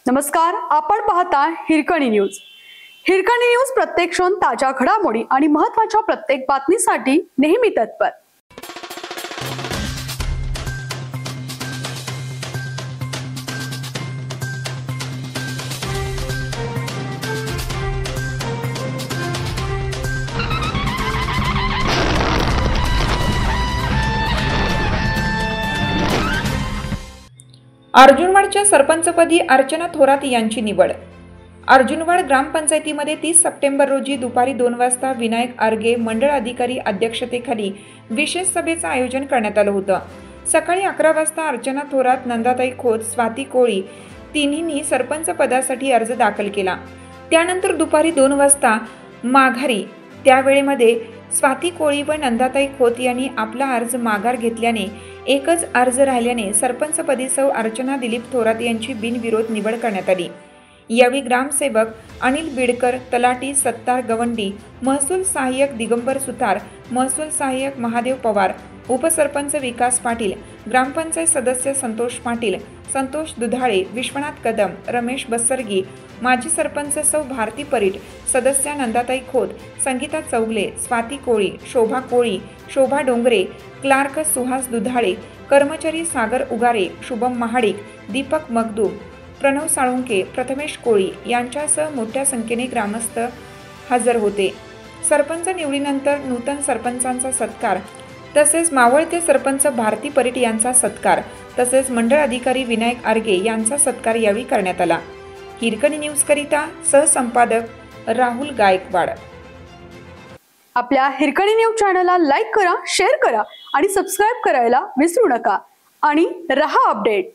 नमस्कार, आपण पाहता हिरकणी न्यूज। हिरकणी न्यूज प्रत्येक क्षण ताज्या घडामोडी आणि महत्त्वाच्या प्रत्येक बातमीसाठी नेहमी तत्पर। अर्जुनवाडच्या सरपंचपदी अर्चना थोरात यांची निवड। अर्जुनवाड ग्रामपंचायतीमध्ये 30 सप्टेंबर रोजी दुपारी 2 वाजता विनायक आर्गे मंडळ अधिकारी अध्यक्षतेखाली विशेष सभेचं आयोजन करण्यात आलं होतं। सकाळी 11 वाजता अर्चना थोरात, नंदाताई खोत, स्वाती कोळी तिन्हींनी सरपंच पदासाठी अर्ज दाखल केला। त्यानंतर दुपारी 2 वाजता माघारी त्यावेळेमध्ये स्वाती कोळी व नंदाताई खोत यांनी आपला अर्ज माघार घेतल्याने एकच अर्ज राहिल्याने सरपंचपदी सौ अर्चना दिलीप थोरात यांची बिनविरोध निवड करण्यात आली। यावेळी ग्रामसेवक अनिल बिडकर, तलाठी सत्तार गवंडी, महसूल सहाय्यक दिगंबर सुतार, महसूल सहाय्यक महादेव पवार, उपसरपंच विकास पाटील, ग्रामपंचायत सदस्य संतोष पाटील, संतोष दुधाळे, विश्वनाथ कदम, रमेश बसरगी, माजी सरपंच सौ भारती परीट, सदस्य नंदाताई खोत, संगीता चौगले, स्वाती कोळी, शोभा कोळी, शोभा डोंगरे, क्लार्क सुहास दुधाळे, कर्मचारी सागर उगारे, शुभम महाडिक, दीपक मगदूम, प्रणव साळुंके, प्रथमेश कोळी यांच्यासह मोठ्या संख्येने ग्रामस्थ हजर होते। सरपंच निवडीनंतर नूतन सरपंचांचा सत्कार तसेच मावळते सरपंच भारती परीट यांचा सत्कार तसेच मंडळ अधिकारी विनायक आर्गे यांचा सत्कार यावेळी करण्यात आला। हिरकणी न्यूज करिता सहसंपादक राहुल गायकवाड। आपल्या हिरकणी न्यूज चॅनलला लाईक करा, शेअर करा आणि सबस्क्राइब करायला विसरू नका आणि रहा अपडेट।